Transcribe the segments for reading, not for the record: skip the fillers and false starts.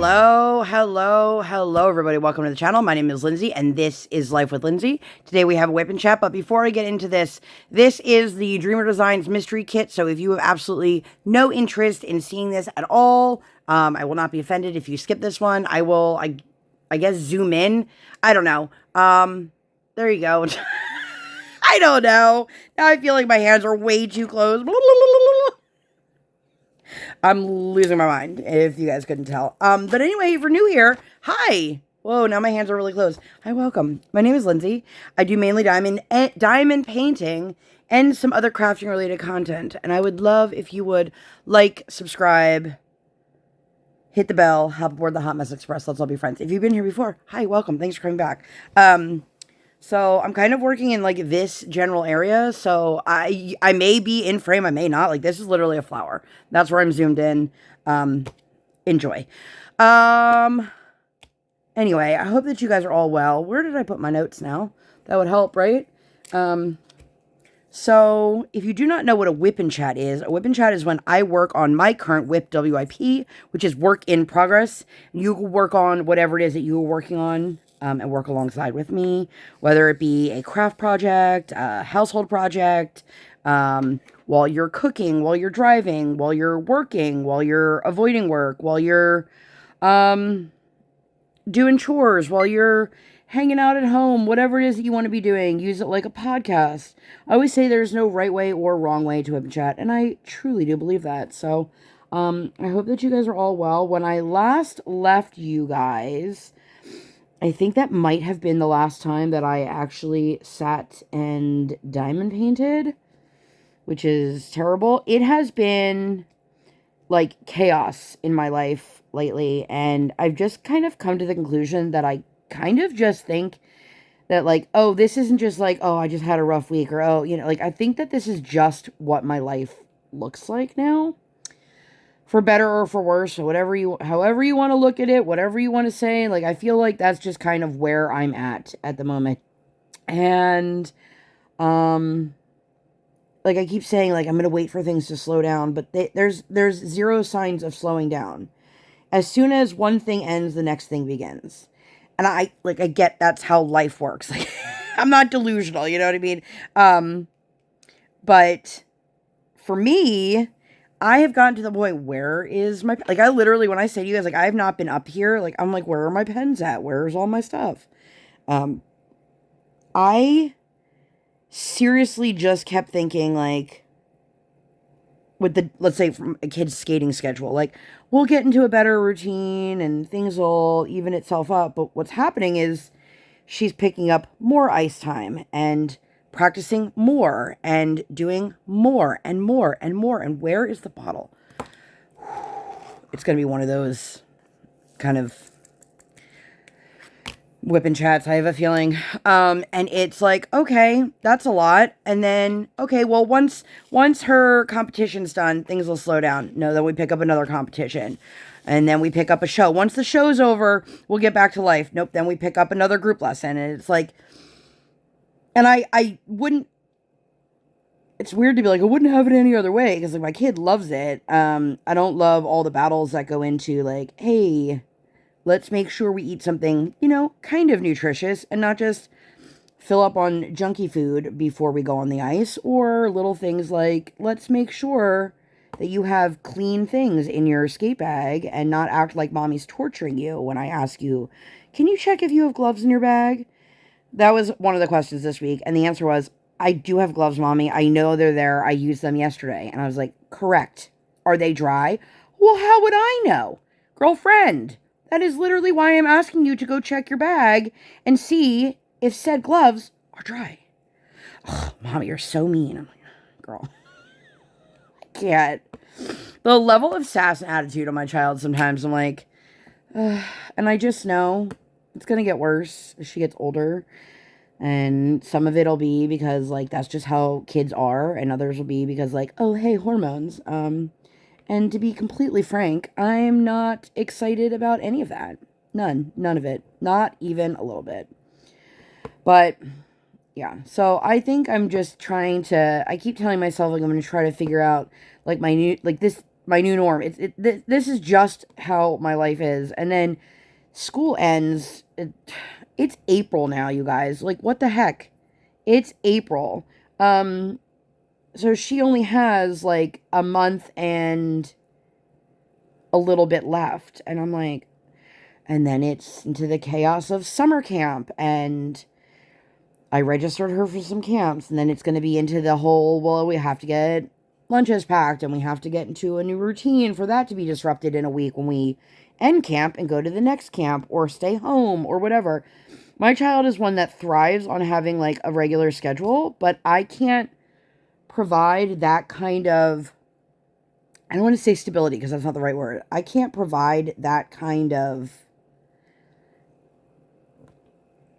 Hello, everybody. Welcome to the channel. My name is Lindsay, and this is Life with Lindsay. Today we have a WIP Chat, but before I get into this, this is the Dreamer Designs Mystery Kit, so if you have absolutely no interest in seeing this at all, I will not be offended if you skip this one. I will, I guess, zoom in. I don't know. There you go. I don't know. Now I feel like my hands are way too close. I'm losing my mind, if you guys couldn't tell. But anyway, if you're new here, hi. Whoa, now my hands are really close. Hi, welcome. My name is Lindsay. I do mainly diamond painting and some other crafting related content. And I would love if you would like, subscribe, hit the bell, hop aboard the Hot Mess Express. Let's all be friends. If you've been here before, hi, welcome. Thanks for coming back. So I'm kind of working in like this general area. So I may be in frame. I may not. Like this is literally a flower. That's where I'm zoomed in. Enjoy. Anyway, I hope that you guys are all well. Where did I put my notes now? That would help, right? So if you do not know what a WIP Chat is, a WIP Chat is when I work on my current WIP, WIP, which is work in progress. You will work on whatever it is that you are working on. And work alongside with me, whether it be a craft project, a household project, while you're cooking, while you're driving, while you're working, while you're avoiding work, while you're doing chores, while you're hanging out at home, whatever it is that you want to be doing, use it like a podcast. I always say there's no right way or wrong way to WIP Chat, and I truly do believe that. So I hope that you guys are all well. When I last left you guys, I think that might have been the last time that I actually sat and diamond painted, which is terrible. It has been like chaos in my life lately, and I've just kind of come to the conclusion that I kind of just think that like, oh, this isn't just like, oh, I just had a rough week, or oh, you know, like I think that this is just what my life looks like now. For better or for worse, or however you want to look at it, whatever you want to say, like, I feel like that's just kind of where I'm at the moment. And, like I keep saying, like, I'm going to wait for things to slow down, but there's zero signs of slowing down. As soon as one thing ends, the next thing begins. And I get that's how life works. Like, I'm not delusional, you know what I mean? But for me, I have gotten to the point, where is my, like, I literally, when I say to you guys, like, I have not been up here, like, I'm like, where are my pens at? Where's all my stuff? I seriously just kept thinking, like, with the, let's say, from a kid's skating schedule, like, we'll get into a better routine and things will even itself up, but what's happening is she's picking up more ice time and practicing more and doing more and more and more. And where is the bottle? It's going to be one of those kind of WIP Chats, I have a feeling. And it's like, okay, that's a lot. And then, okay, well, once her competition's done, things will slow down. No, then we pick up another competition. And then we pick up a show. Once the show's over, we'll get back to life. Nope, then we pick up another group lesson. And it's like, and I wouldn't, it's weird to be like, I wouldn't have it any other way, because like my kid loves it. I don't love all the battles that go into like, hey, let's make sure we eat something, you know, kind of nutritious and not just fill up on junky food before we go on the ice, or little things like, let's make sure that you have clean things in your skate bag and not act like mommy's torturing you when I ask you, can you check if you have gloves in your bag? That was one of the questions this week, and the answer was, I do have gloves, Mommy. I know they're there. I used them yesterday. And I was like, correct. Are they dry? Well, how would I know? Girlfriend, that is literally why I'm asking you to go check your bag and see if said gloves are dry. Oh, Mommy, you're so mean. I'm like, girl, I can't. The level of sass and attitude on my child sometimes, I'm like, and I just know it's going to get worse as she gets older. And some of it'll be because, like, that's just how kids are. And others will be because, like, oh, hey, hormones. And to be completely frank, I'm not excited about any of that. None of it. Not even a little bit. But, yeah. So, I think I'm just trying to, I keep telling myself, like, I'm going to try to figure out, like, my new, like, this, my new norm. This is just how my life is. And then school ends. It's April now, you guys. Like, what the heck? It's April. So she only has like a month and a little bit left. And I'm like, and then it's into the chaos of summer camp. And I registered her for some camps. And then it's going to be into the whole, well, we have to get lunches packed and we have to get into a new routine for that to be disrupted in a week when we end camp and go to the next camp or stay home or whatever. My child is one that thrives on having like a regular schedule, but I can't provide that kind of, I don't want to say stability because that's not the right word. I can't provide that kind of,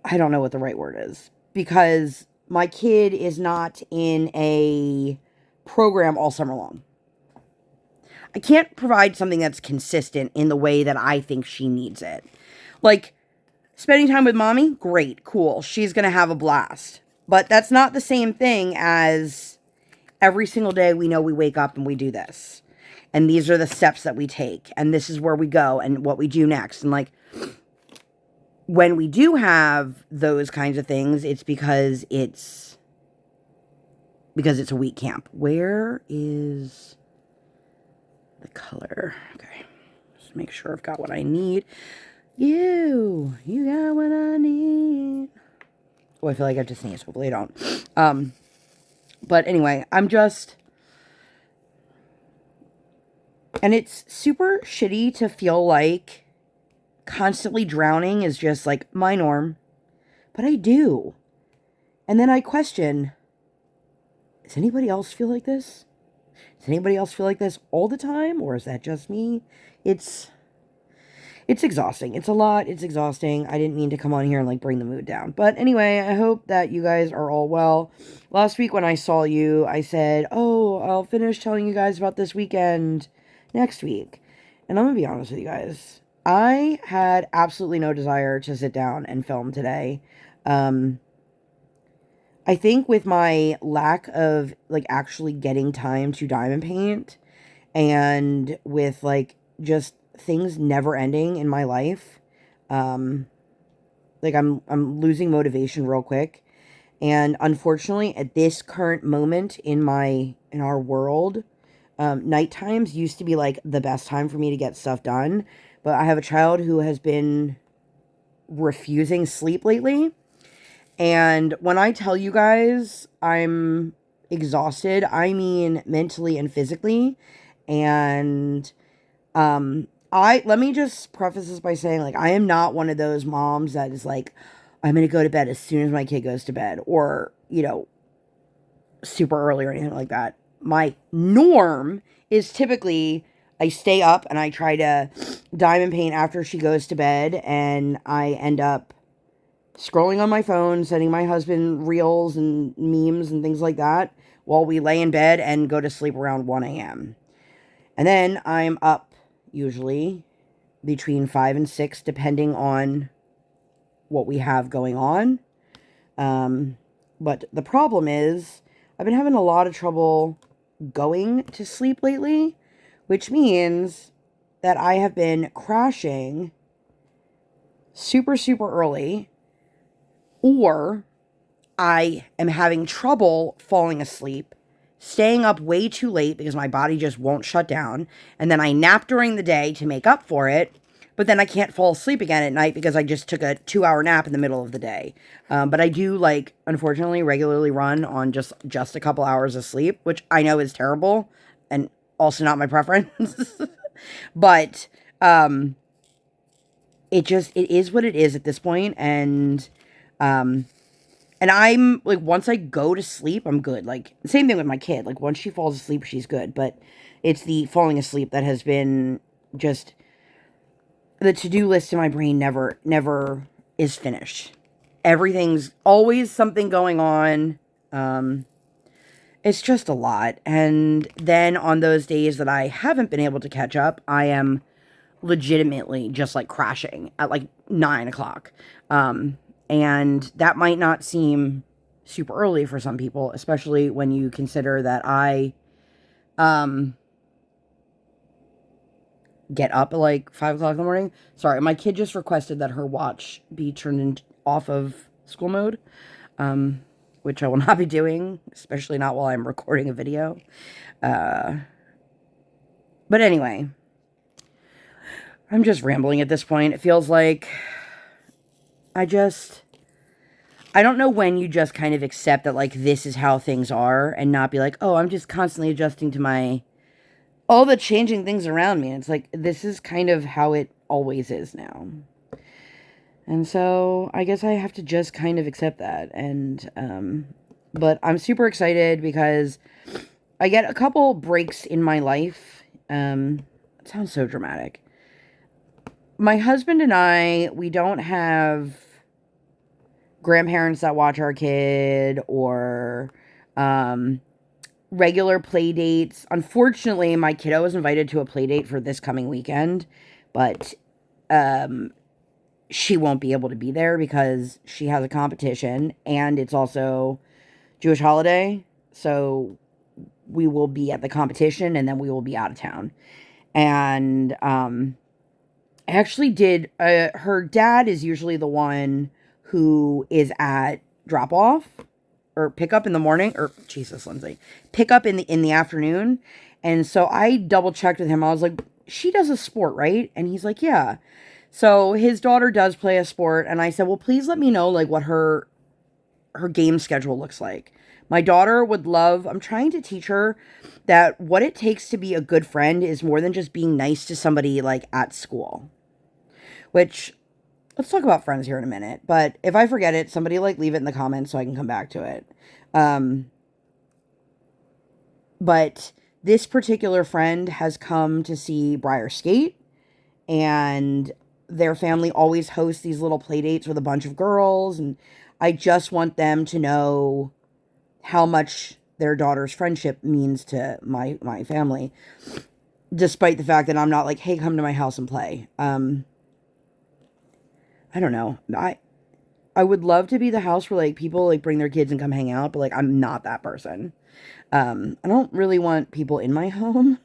I don't know what the right word is, because my kid is not in a program all summer long. I can't provide something that's consistent in the way that I think she needs it. Like, spending time with mommy, great, cool. She's going to have a blast. But that's not the same thing as every single day we know we wake up and we do this. And these are the steps that we take. And this is where we go and what we do next. And like, when we do have those kinds of things, it's because it's a week camp. Where is the color? Okay. Just make sure I've got what I need. You got what I need. Oh, I feel like I have to sneeze. Hopefully I don't. But anyway, I'm just, and it's super shitty to feel like constantly drowning is just like my norm. But I do. And then I question, does anybody else feel like this? Does anybody else feel like this all the time? Or is that just me? It's exhausting. It's a lot. It's exhausting. I didn't mean to come on here and like bring the mood down. But anyway, I hope that you guys are all well. Last week when I saw you, I said, oh, I'll finish telling you guys about this weekend next week. And I'm going to be honest with you guys. I had absolutely no desire to sit down and film today. I think with my lack of like actually getting time to diamond paint and with like just things never ending in my life, like I'm losing motivation real quick. And unfortunately at this current moment in our world, night times used to be like the best time for me to get stuff done, but I have a child who has been refusing sleep lately. And when I tell you guys I'm exhausted, I mean mentally and physically. And let me just preface this by saying, like, I am not one of those moms that is like, I'm going to go to bed as soon as my kid goes to bed, or, you know, super early or anything like that. My norm is typically I stay up and I try to diamond paint after she goes to bed, and I end up scrolling on my phone, sending my husband reels and memes and things like that while we lay in bed and go to sleep around 1 a.m. And then I'm up usually between 5 and 6, depending on what we have going on. But the problem is I've been having a lot of trouble going to sleep lately, which means that I have been crashing super, super early, or I am having trouble falling asleep, staying up way too late because my body just won't shut down, and then I nap during the day to make up for it, but then I can't fall asleep again at night because I just took a 2-hour nap in the middle of the day. But I do, like, unfortunately, regularly run on just a couple hours of sleep, which I know is terrible and also not my preference. But it is what it is at this point, and I'm, like, once I go to sleep, I'm good. Like, same thing with my kid. Like, once she falls asleep, she's good. But it's the falling asleep that has been just, the to-do list in my brain never is finished. Everything's always something going on. It's just a lot. And then on those days that I haven't been able to catch up, I am legitimately just, like, crashing at, like, 9 o'clock. And that might not seem super early for some people, especially when you consider that I get up at like 5 o'clock in the morning. Sorry, my kid just requested that her watch be turned off of school mode, which I will not be doing, especially not while I'm recording a video. But anyway, I'm just rambling at this point. It feels like I don't know when you just kind of accept that, like, this is how things are and not be like, oh, I'm just constantly adjusting to all the changing things around me. And it's like, this is kind of how it always is now. And so I guess I have to just kind of accept that. And, but I'm super excited because I get a couple breaks in my life. It sounds so dramatic. My husband and I, we don't have grandparents that watch our kid or regular play dates. Unfortunately, my kiddo was invited to a play date for this coming weekend, but she won't be able to be there because she has a competition and it's also Jewish holiday. So we will be at the competition and then we will be out of town. And I actually did, her dad is usually the one who is at drop off or pick up in the morning, or Jesus, Lindsay, pick up in the afternoon. And so I double checked with him. I was like, she does a sport, right? And he's like, yeah. So his daughter does play a sport. And I said, well, please let me know like what her game schedule looks like. My daughter would love, I'm trying to teach her that what it takes to be a good friend is more than just being nice to somebody like at school. Which, let's talk about friends here in a minute. But if I forget it, somebody like leave it in the comments so I can come back to it. But this particular friend has come to see Briar skate. And their family always hosts these little play dates with a bunch of girls. And I just want them to know how much their daughter's friendship means to my family. Despite the fact that I'm not like, hey, come to my house and play. I don't know. I would love to be the house where like people like bring their kids and come hang out, but like I'm not that person. I don't really want people in my home.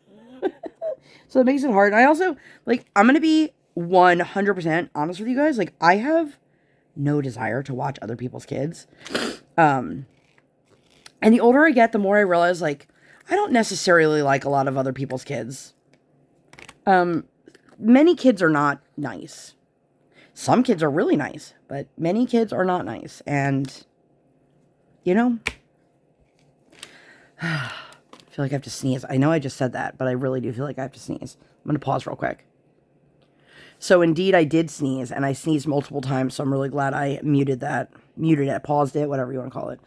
So it makes it hard. And I also like I'm going to be 100% honest with you guys. Like I have no desire to watch other people's kids. And the older I get, the more I realize like I don't necessarily like a lot of other people's kids. Many kids are not nice. Some kids are really nice, but many kids are not nice. And, you know, I feel like I have to sneeze. I know I just said that, but I really do feel like I have to sneeze. I'm going to pause real quick. So, indeed, I did sneeze, and I sneezed multiple times, so I'm really glad I muted it, paused it, whatever you want to call it.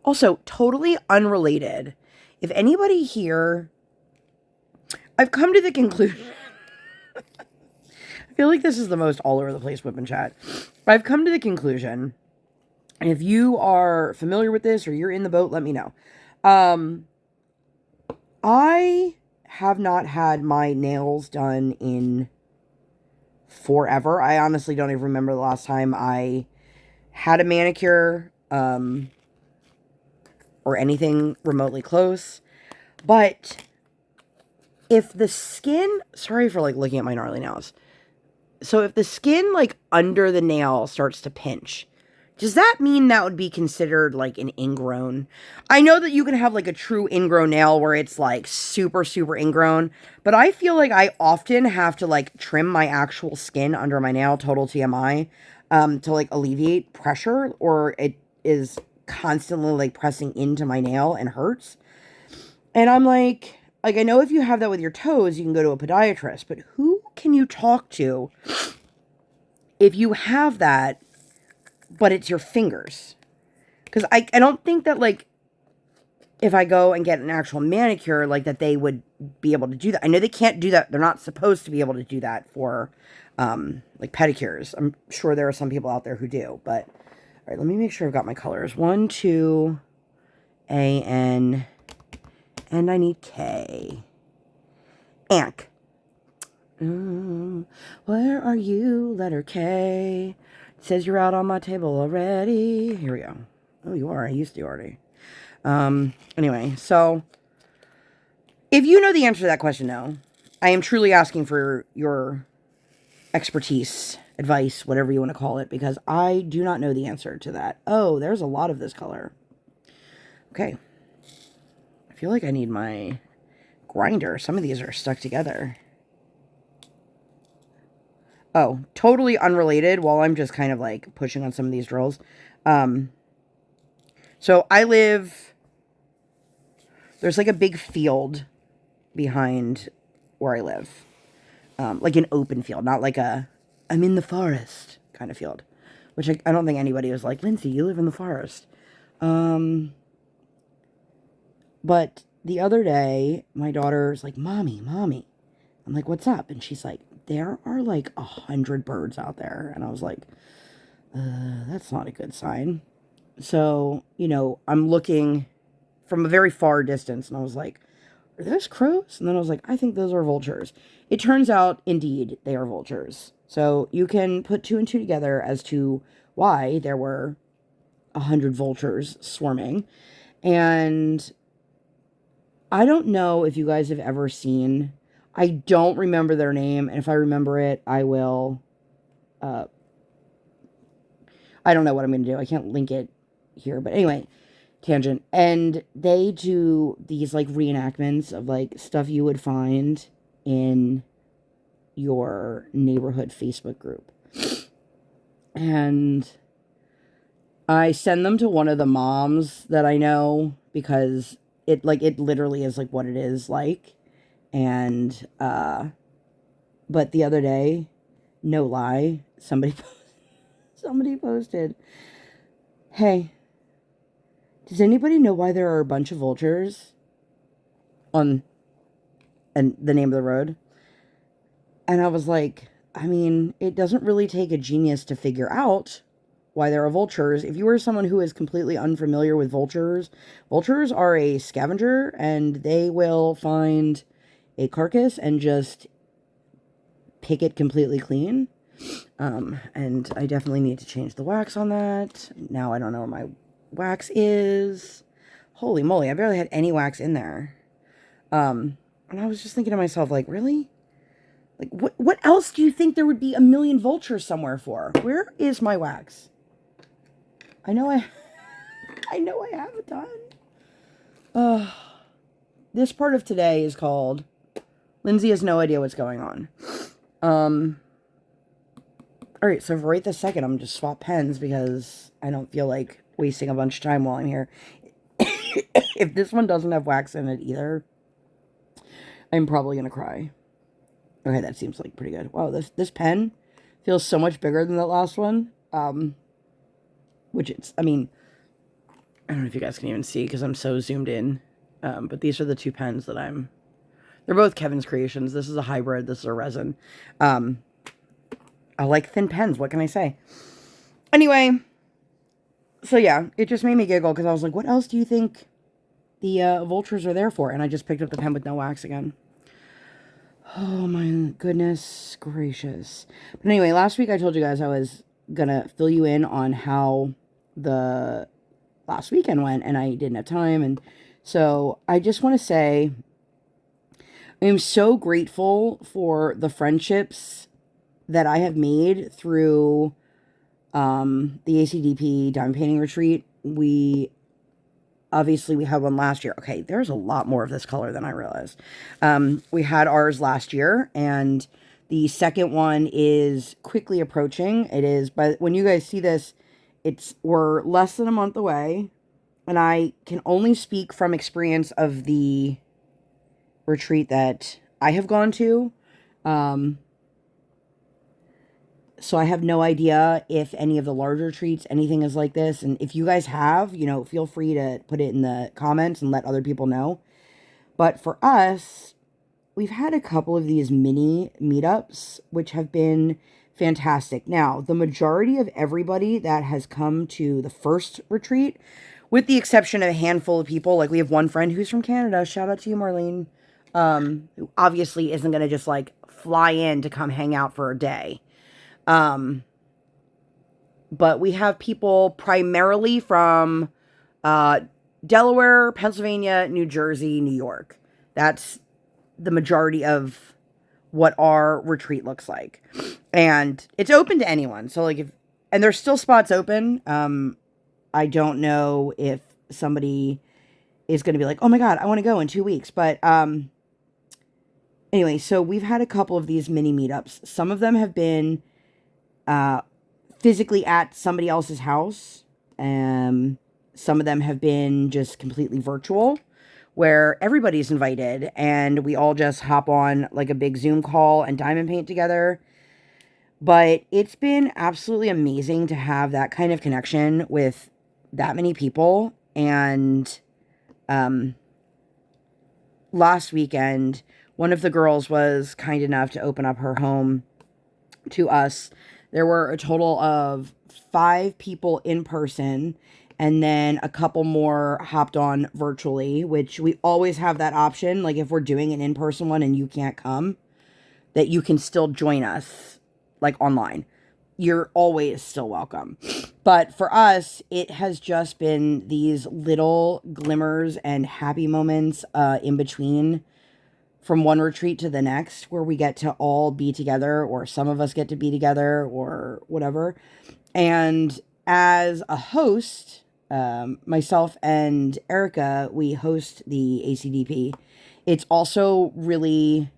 Also, totally unrelated. If anybody here, I've come to the conclusion... I feel like this is the most all over the place WIP Chat. I've come to the conclusion, and if you are familiar with this or you're in the boat, let me know. I have not had my nails done in forever. I honestly don't even remember the last time I had a manicure or anything remotely close. But if the skin, sorry for like looking at my gnarly nails. So if the skin, like, under the nail starts to pinch, does that mean that would be considered, like, an ingrown? I know that you can have, like, a true ingrown nail where it's, like, super, super ingrown, but I feel like I often have to, like, trim my actual skin under my nail, total TMI, to, like, alleviate pressure, or it is constantly, like, pressing into my nail and hurts. And I'm like, I know if you have that with your toes, you can go to a podiatrist, but who can you talk to if you have that, but it's your fingers? Because I don't think that, like, if I go and get an actual manicure, like, that they would be able to do that. I know they can't do that. They're not supposed to be able to do that for, like, pedicures. I'm sure there are some people out there who do, but, all right, let me make sure I've got my colors. 1, 2, A, N... And I need K. Ank. Where are you, letter K? It says you're out on my table already. Here we go. Oh, you are. I used to already. Anyway, so If you know the answer to that question, no. I am truly asking for your expertise, advice, whatever you want to call it, because I do not know the answer to that. Oh, there's a lot of this color. Okay. I feel like I need my grinder. Some of these are stuck together. Oh, totally unrelated, while I'm just kind of like pushing on some of these drills. So I live, there's like a big field behind where I live. Like an open field, not like a, I'm in the forest kind of field. Which I don't think anybody was like, Lindsay, you live in the forest. But the other day, my daughter's like, Mommy. I'm like, what's up? And she's like, there are like 100 birds out there. And I was like, that's not a good sign. So, you know, I'm looking from a very far distance, and I was like, are those crows? And then I was like, I think those are vultures. It turns out, indeed, they are vultures. So you can put 2 and 2 together as to why there were 100 vultures swarming. And I don't know if you guys have ever seen, I don't remember their name, and if I remember it, I will, I don't know what I'm going to do. I can't link it here, but anyway, tangent. And they do these like reenactments of like stuff you would find in your neighborhood Facebook group. And I send them to one of the moms that I know, because it literally is like what it is like. And but the other day, no lie, somebody posted, hey, does anybody know why there are a bunch of vultures on and the name of the road? And I was like, I mean, it doesn't really take a genius to figure out why there are vultures. If you are someone who is completely unfamiliar with vultures, vultures are a scavenger, and they will find a carcass and just pick it completely clean. And I definitely need to change the wax on that. Now I don't know where my wax is. Holy moly, I barely had any wax in there. And I was just thinking to myself, like, really? Like, what else do you think there would be a million vultures somewhere for? Where is my wax? I know I have a ton. This part of today is called Lindsay has no idea what's going on. Alright, so for right this second, I'm just swap pens because I don't feel like wasting a bunch of time while I'm here. If this one doesn't have wax in it either, I'm probably going to cry. Okay, that seems like pretty good. Wow, this pen feels so much bigger than that last one. Which it's, I mean, I don't know if you guys can even see because I'm so zoomed in. But these are the 2 pens that they're both Kevin's creations. This is a hybrid. This is a resin. I like thin pens. What can I say? Anyway, so yeah, it just made me giggle because I was like, what else do you think the vultures are there for? And I just picked up the pen with no wax again. Oh my goodness gracious. But anyway, last week I told you guys I was gonna fill you in on how the last weekend went, and I didn't have time. And so I just want to say I am so grateful for the friendships that I have made through the ACDP diamond painting retreat. We had one last year. Okay, there's a lot more of this color than I realized. We had ours last year, and the second one is quickly approaching. It is, but when you guys see this, we're less than a month away, and I can only speak from experience of the retreat that I have gone to. So I have no idea if any of the larger retreats, anything is like this. And if you guys have, you know, feel free to put it in the comments and let other people know. But for us, we've had a couple of these mini meetups, which have been fantastic. Now, the majority of everybody that has come to the first retreat, with the exception of a handful of people, like we have one friend who's from Canada, shout out to you, Marlene, who obviously isn't going to just like fly in to come hang out for a day. But we have people primarily from Delaware, Pennsylvania, New Jersey, New York. That's the majority of what our retreat looks like. And it's open to anyone. So like and there's still spots open. I don't know if somebody is going to be like, oh my God, I want to go in 2 weeks. But anyway, so we've had a couple of these mini meetups. Some of them have been physically at somebody else's house. Some of them have been just completely virtual, where everybody's invited and we all just hop on like a big Zoom call and diamond paint together. But it's been absolutely amazing to have that kind of connection with that many people. And last weekend, one of the girls was kind enough to open up her home to us. There were a total of 5 people in person, and then a couple more hopped on virtually, which we always have that option. Like if we're doing an in-person one and you can't come, that you can still join us like online. You're always still welcome. But for us, it has just been these little glimmers and happy moments in between from one retreat to the next, where we get to all be together, or some of us get to be together, or whatever. And as a host, myself and Erica, we host the ACDP. It's also really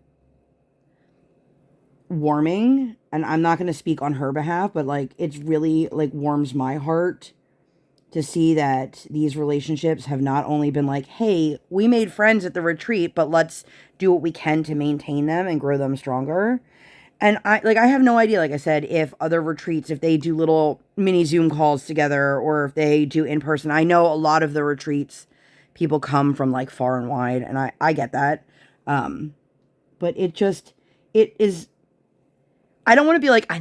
warming, and I'm not going to speak on her behalf, but like it's really like warms my heart to see that these relationships have not only been like, hey, we made friends at the retreat, but let's do what we can to maintain them and grow them stronger. And I have no idea, like I said, if other retreats, if they do little mini Zoom calls together, or if they do in person. I know a lot of the retreats, people come from like far and wide, and I get that. But it is, I don't want to be like, I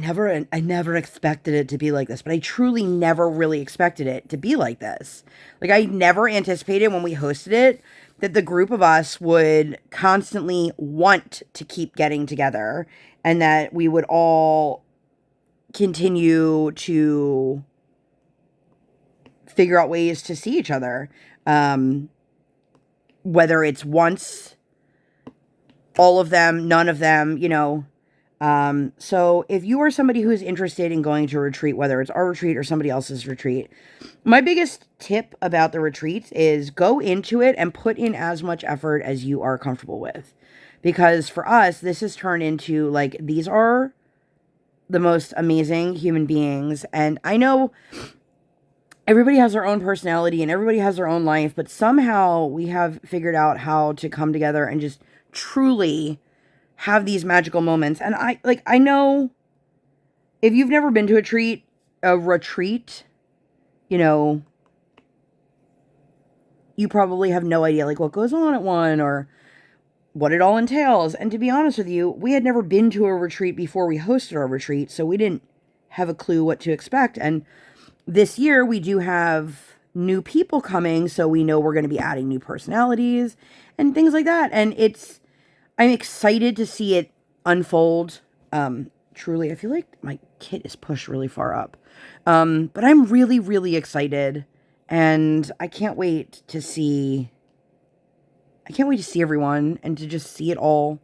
never expected it to be like this, but I truly never really expected it to be like this. Like I never anticipated when we hosted it that the group of us would constantly want to keep getting together, and that we would all continue to figure out ways to see each other. Whether it's once, all of them, none of them, you know. So if you are somebody who's interested in going to a retreat, whether it's our retreat or somebody else's retreat, my biggest tip about the retreats is go into it and put in as much effort as you are comfortable with. Because for us, this has turned into like, these are the most amazing human beings. And I know everybody has their own personality and everybody has their own life, but somehow we have figured out how to come together and just truly have these magical moments. And I know if you've never been to a retreat, you know, you probably have no idea like what goes on at one or what it all entails. And to be honest with you, we had never been to a retreat before we hosted our retreat, so we didn't have a clue what to expect. And this year we do have new people coming, so we know we're going to be adding new personalities and things like that. And I'm excited to see it unfold. Truly, I feel like my kit is pushed really far up. But I'm really, really excited, and I can't wait to see everyone and to just see it all.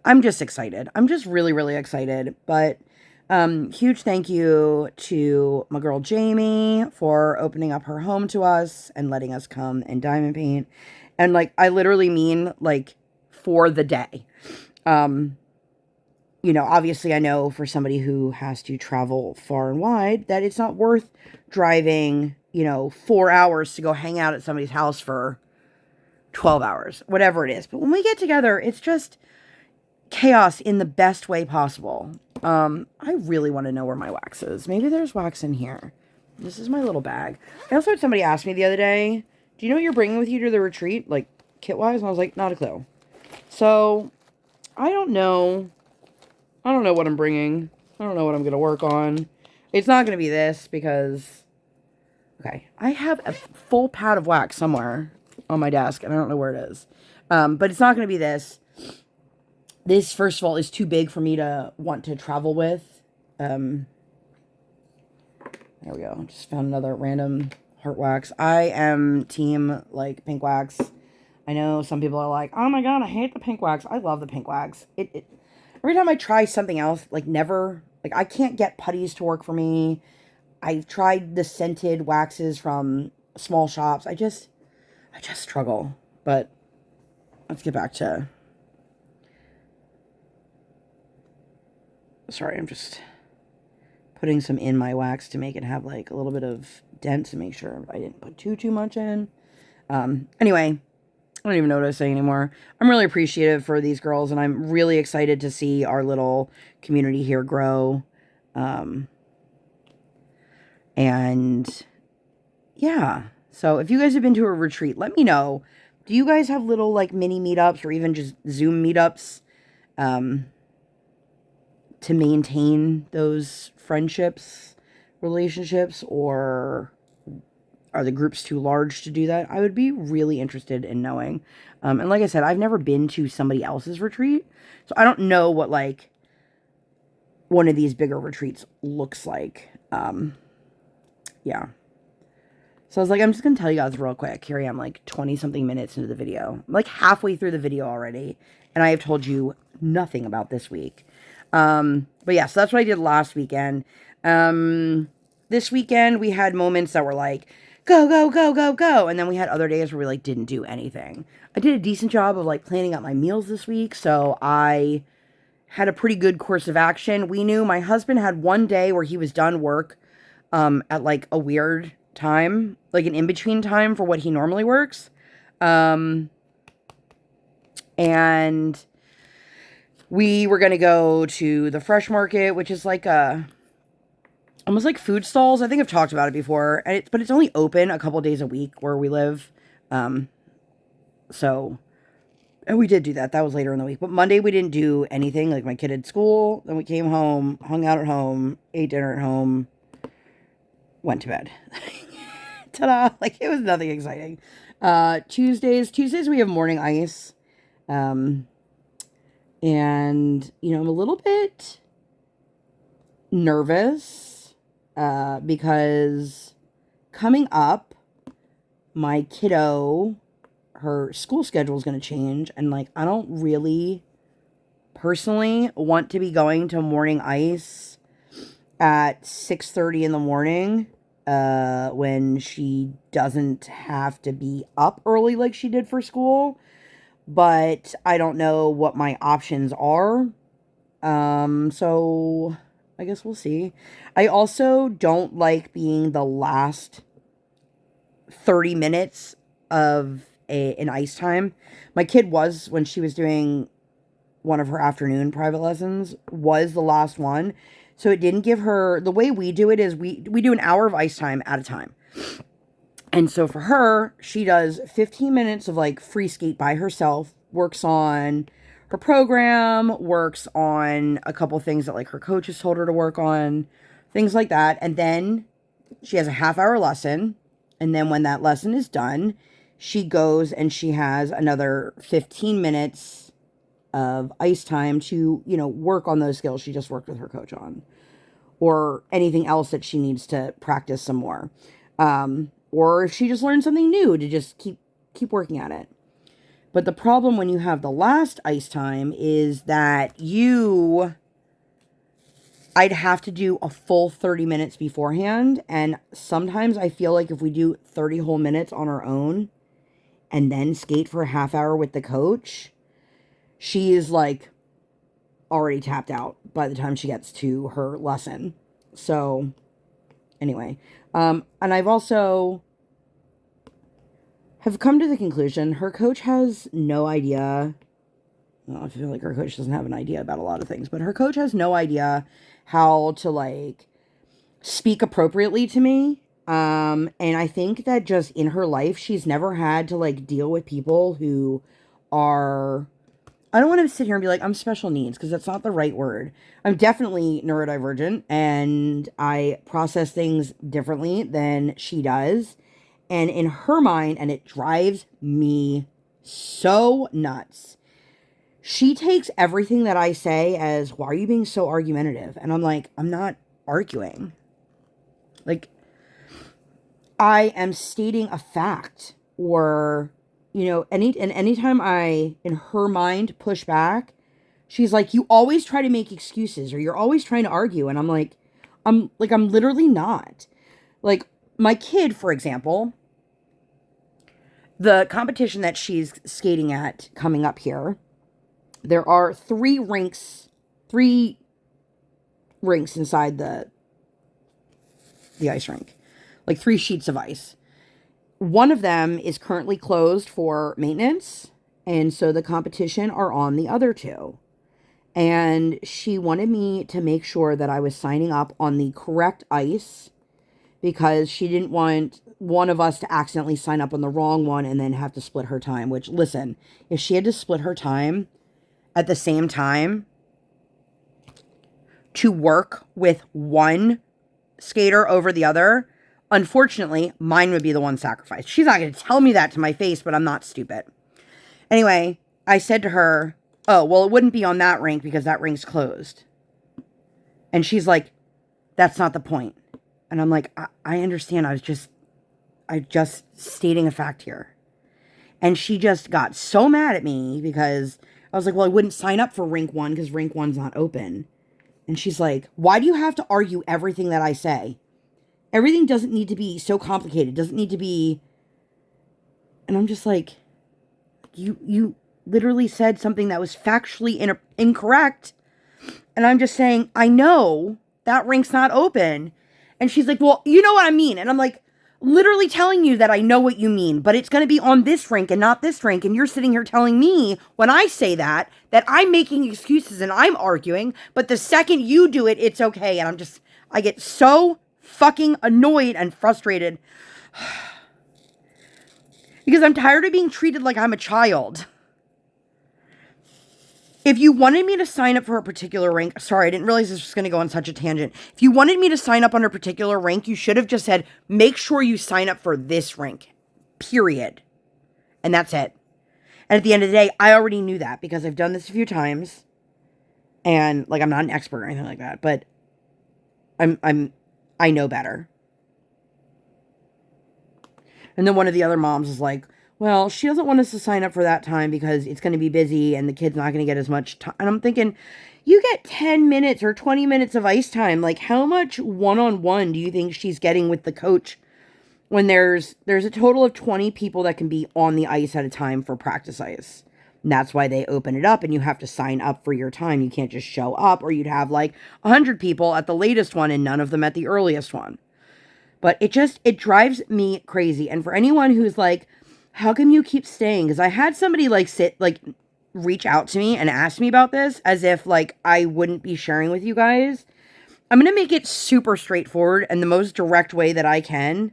I'm just excited. I'm just really, really excited. But huge thank you to my girl Jamie for opening up her home to us and letting us come and diamond paint. And like, I literally mean like for the day. You know, obviously I know for somebody who has to travel far and wide that it's not worth driving, 4 hours to go hang out at somebody's house for 12 hours, whatever it is. But when we get together, it's just chaos in the best way possible. I really want to know where my wax is. Maybe there's wax in here. This is my little bag. I also had somebody ask me the other day, do you know what you're bringing with you to the retreat? Like, kit-wise? And I was like, not a clue. So, I don't know. I don't know what I'm bringing. I don't know what I'm going to work on. It's not going to be this because, okay, I have a full pad of wax somewhere on my desk, and I don't know where it is. But it's not going to be this. This, first of all, is too big for me to want to travel with. There we go. Just found another random heart wax. I am team, like, pink wax. I know some people are like, oh my God, I hate the pink wax. I love the pink wax. Every time I try something else, like never, like I can't get putties to work for me. I've tried the scented waxes from small shops. I just struggle. But let's get back to, sorry, I'm just putting some in my wax to make it have like a little bit of dent to make sure I didn't put too much in. Anyway, I don't even know what I was saying anymore. I'm really appreciative for these girls, and I'm really excited to see our little community here grow. And yeah, so if you guys have been to a retreat, let me know. Do you guys have little like mini meetups or even just Zoom meetups to maintain those friendships, relationships, or are the groups too large to do that? I would be really interested in knowing. And like I said, I've never been to somebody else's retreat, so I don't know what like one of these bigger retreats looks like. Yeah. So I was like, I'm just going to tell you guys real quick. Here I am, like 20 something minutes into the video. I'm like halfway through the video already, and I have told you nothing about this week. But yeah, so that's what I did last weekend. This weekend we had moments that were like, go, go, go, go, go. And then we had other days where we like didn't do anything. I did a decent job of like planning out my meals this week. So I had a pretty good course of action. We knew my husband had one day where he was done work, at like a weird time, like an in-between time for what he normally works. And we were going to go to the Fresh Market, which is like almost like food stalls. I think I've talked about it before, but it's only open a couple days a week where we live. So, and we did do that. That was later in the week. But Monday we didn't do anything. Like my kid had school. Then we came home, hung out at home, ate dinner at home, went to bed. Ta-da! Like it was nothing exciting. Tuesdays we have morning ice. And you know, I'm a little bit nervous because coming up, my kiddo, her school schedule is going to change, and like I don't really personally want to be going to morning ice at 6:30 in the morning when she doesn't have to be up early like she did for school. But I don't know what my options are. So I guess we'll see. I also don't like being the last 30 minutes of an ice time. My kid was, when she was doing one of her afternoon private lessons, was the last one. So it didn't give her, the way we do it is we do an hour of ice time at a time. And so for her, she does 15 minutes of like free skate by herself, works on her program, works on a couple things that like her coaches told her to work on, things like that. And then she has a half-hour lesson. And then when that lesson is done, she goes and she has another 15 minutes of ice time to, you know, work on those skills she just worked with her coach on, or anything else that she needs to practice some more. Or if she just learned something new, to just keep working at it. But the problem when you have the last ice time is that I'd have to do a full 30 minutes beforehand. And sometimes I feel like if we do 30 whole minutes on our own and then skate for a half hour with the coach, she is like already tapped out by the time she gets to her lesson. So anyway, and I've also have come to the conclusion her coach has no idea. Well, I feel like her coach doesn't have an idea about a lot of things, but her coach has no idea how to like speak appropriately to me. And I think that just in her life, she's never had to like deal with people who are, I don't want to sit here and be like, I'm special needs, because that's not the right word. I'm definitely neurodivergent, and I process things differently than she does. And in her mind, and it drives me so nuts, she takes everything that I say as, why are you being so argumentative? And I'm like, I'm not arguing. Like, I am stating a fact, or you know, anytime I, in her mind, push back, she's like, you always try to make excuses or you're always trying to argue. And I'm literally not. Like, my kid, for example, the competition that she's skating at coming up here, there are three rinks inside the ice rink, like 3 sheets of ice. One of them is currently closed for maintenance, and so the competition are on the other 2. And she wanted me to make sure that I was signing up on the correct ice because she didn't want one of us to accidentally sign up on the wrong one and then have to split her time. Which, listen, if she had to split her time at the same time to work with one skater over the other, unfortunately, mine would be the one sacrificed. She's not going to tell me that to my face, but I'm not stupid. Anyway, I said to her, oh, well, it wouldn't be on that rink because that rink's closed. And she's like, that's not the point. And I'm like, I understand. I just stating a fact here. And she just got so mad at me because I was like, well, I wouldn't sign up for rink 1 because rink 1's not open. And she's like, why do you have to argue everything that I say? Everything doesn't need to be so complicated. It doesn't need to be. And I'm just like, you literally said something that was factually incorrect. And I'm just saying, I know that rink's not open. And she's like, well, you know what I mean. And I'm like, literally telling you that I know what you mean, but it's going to be on this rink and not this rink. And you're sitting here telling me when I say that I'm making excuses and I'm arguing, but the second you do it, it's okay. And I get so fucking annoyed and frustrated because I'm tired of being treated like I'm a child. If you wanted me to sign up for a particular rink, sorry, I didn't realize this was going to go on such a tangent. If you wanted me to sign up on a particular rink, you should have just said, make sure you sign up for this rink, period. And that's it. And at the end of the day, I already knew that because I've done this a few times. And like, I'm not an expert or anything like that, but I know better. And then one of the other moms is like, well, she doesn't want us to sign up for that time because it's going to be busy and the kid's not going to get as much time. And I'm thinking, you get 10 minutes or 20 minutes of ice time. Like, how much one-on-one do you think she's getting with the coach when there's a total of 20 people that can be on the ice at a time for practice ice? And that's why they open it up and you have to sign up for your time. You can't just show up, or you'd have like 100 people at the latest one and none of them at the earliest one. But it drives me crazy. And for anyone who's like, how come you keep staying? Because I had somebody reach out to me and ask me about this as if like I wouldn't be sharing with you guys. I'm going to make it super straightforward and the most direct way that I can.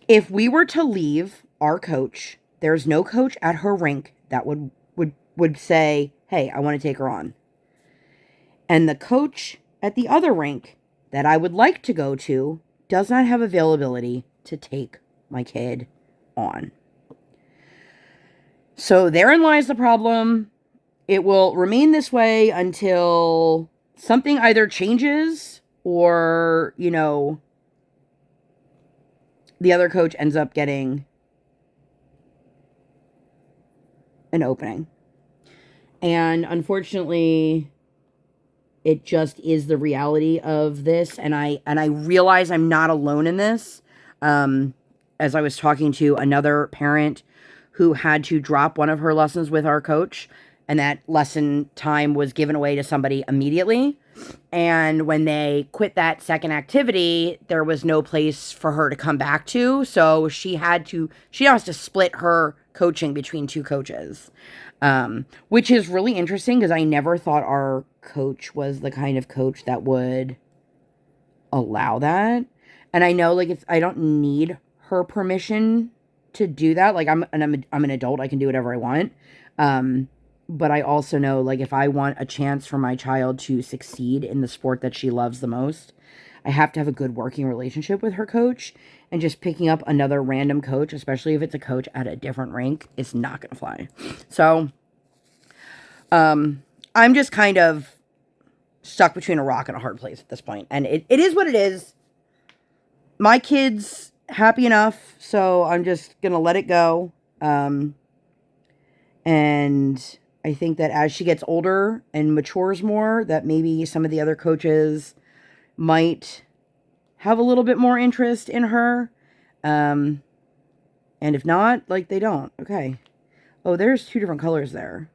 If we were to leave our coach, there's no coach at her rink that would say, hey, I want to take her on. And the coach at the other rink that I would like to go to does not have availability to take my kid on. So therein lies the problem. It will remain this way until something either changes or, you know, the other coach ends up getting an opening. And unfortunately, it just is the reality of this. And I realize I'm not alone in this. As I was talking to another parent who had to drop one of her lessons with our coach, and that lesson time was given away to somebody immediately. And when they quit that second activity, there was no place for her to come back to. So she has to split her coaching between 2 coaches, which is really interesting because I never thought our coach was the kind of coach that would allow that. And I know, like, I don't need her permission to do that. Like, I'm an adult. I can do whatever I want. But I also know, like, if I want a chance for my child to succeed in the sport that she loves the most, I have to have a good working relationship with her coach. And just picking up another random coach, especially if it's a coach at a different rink, is not going to fly. So, I'm just kind of stuck between a rock and a hard place at this point. And it is what it is. My kid's happy enough, so I'm just going to let it go. And I think that as she gets older and matures more, that maybe some of the other coaches might have a little bit more interest in her. And if not, like, they don't. Okay. Oh, there's 2 different colors there.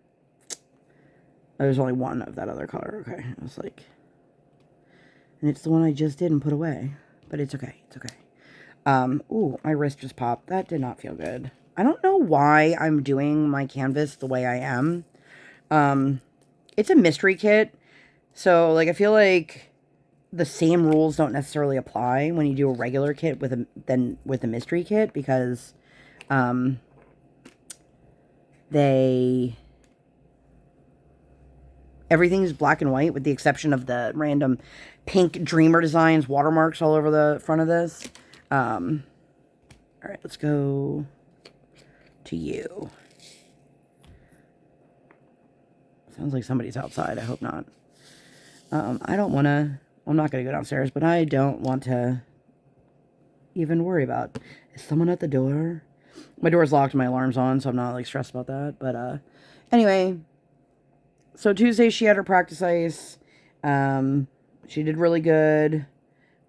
There's only one of that other color. Okay. I was like... And it's the one I just did and put away. But it's okay. It's okay. Ooh, my wrist just popped. That did not feel good. I don't know why I'm doing my canvas the way I am. It's a mystery kit. So, like, I feel like the same rules don't necessarily apply when you do a regular kit with a mystery kit, because, everything's black and white with the exception of the random pink Dreamer Designs watermarks all over the front of this. All right, let's go to you. Sounds like somebody's outside. I hope not. I don't want to... I'm not going to go downstairs, but I don't want to even worry about... Is someone at the door? My door's locked and my alarm's on, so I'm not, like, stressed about that. But, anyway. So, Tuesday, she had her practice ice. She did really good.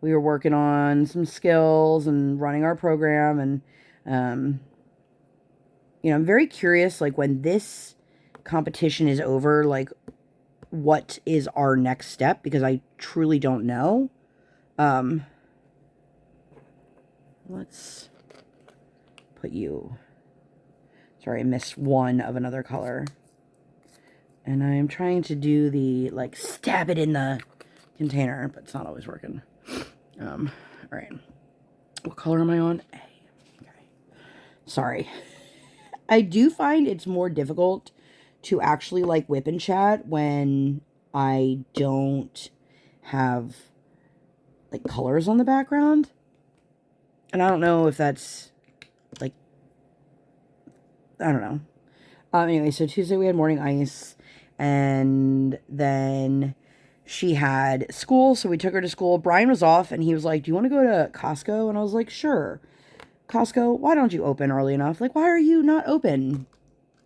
We were working on some skills and running our program. And, you know, I'm very curious, like, when this competition is over, like, what is our next step? Because I truly don't know. Let's put you... Sorry, I missed one of another color. And I'm trying to do the, like, stab it in the container, but it's not always working. All right. What color am I on? A. Okay. Sorry. I do find it's more difficult to actually, like, WIP and chat when I don't have, like, colors on the background. And I don't know if that's, like, I don't know. Anyway, so Tuesday we had morning ice. And then she had school, so we took her to school. Brian was off, and he was like, do you want to go to Costco? And I was like, sure. Costco, why don't you open early enough? Like, why are you not open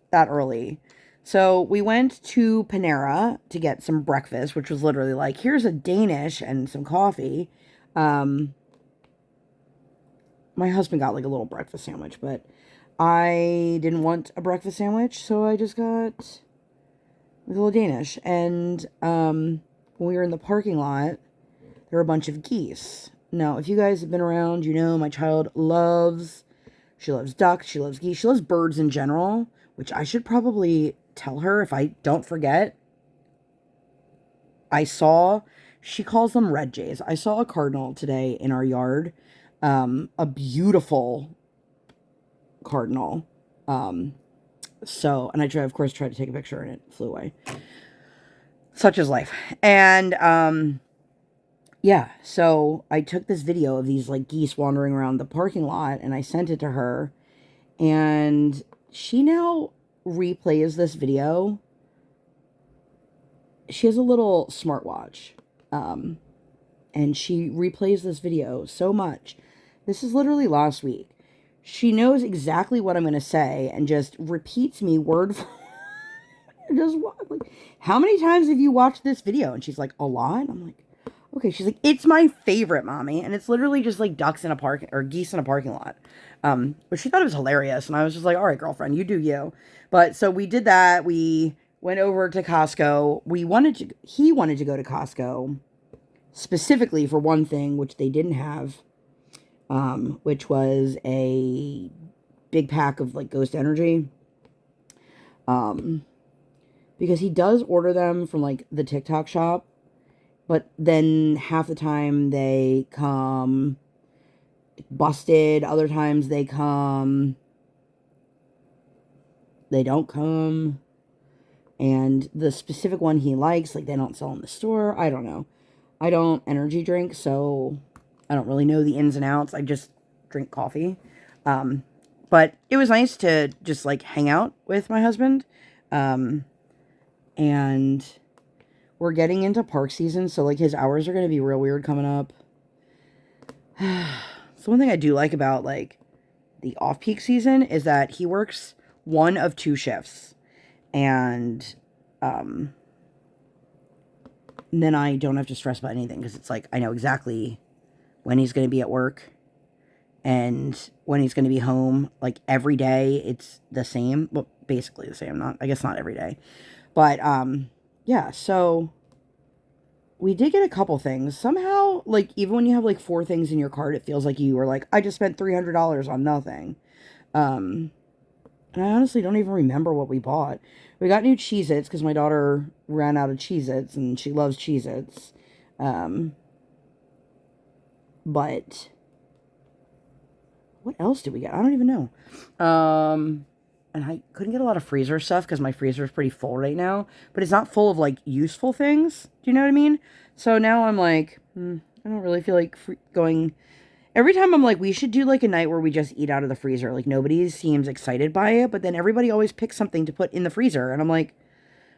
that early? So we went to Panera to get some breakfast, which was literally like, here's a Danish and some coffee. My husband got, like, a little breakfast sandwich, but I didn't want a breakfast sandwich, so I just got... a little Danish. And when we were in the parking lot, there were a bunch of geese. Now, if you guys have been around, you know my child loves ducks, she loves geese, she loves birds in general, which I should probably tell her if I don't forget. She calls them red jays. I saw a cardinal today in our yard, a beautiful cardinal. So, and I of course tried to take a picture and it flew away. Such is life. And, yeah, so I took this video of these, like, geese wandering around the parking lot and I sent it to her, and she now replays this video. She has a little smartwatch, and she replays this video so much. This is literally last week. She knows exactly what I'm going to say and just repeats me word for just like, how many times have you watched this video? And she's like, a lot. I'm like, okay. She's like, it's my favorite, mommy. And it's literally just like ducks in a park or geese in a parking lot. But she thought it was hilarious. And I was just like, all right, girlfriend, you do you. But so we did that. We went over to Costco. He wanted to go to Costco specifically for one thing, which they didn't have. Which was a big pack of, like, Ghost Energy. Because he does order them from, like, the TikTok shop, but then half the time they come busted, other times they don't come, and the specific one he likes, like, they don't sell in the store. I don't know. I don't energy drink, so I don't really know the ins and outs. I just drink coffee. But it was nice to just, like, hang out with my husband. And we're getting into park season, so, like, his hours are going to be real weird coming up. So one thing I do like about, like, the off-peak season is that he works one of two shifts. And then I don't have to stress about anything because it's like I know exactly when he's going to be at work and when he's going to be home. Like every day it's the same. Well, basically the same. I guess not every day. But yeah, so we did get a couple things. Somehow, like, even when you have like 4 things in your cart, it feels like you were like, I just spent $300 on nothing. And I honestly don't even remember what we bought. We got new Cheez-Its because my daughter ran out of Cheez-Its and she loves Cheez-Its. But what else did we get? I don't even know. And I couldn't get a lot of freezer stuff because my freezer is pretty full right now. But it's not full of, like, useful things. Do you know what I mean? So now I'm like, I don't really feel like going... Every time I'm like, we should do, like, a night where we just eat out of the freezer. Like, nobody seems excited by it. But then everybody always picks something to put in the freezer. And I'm like,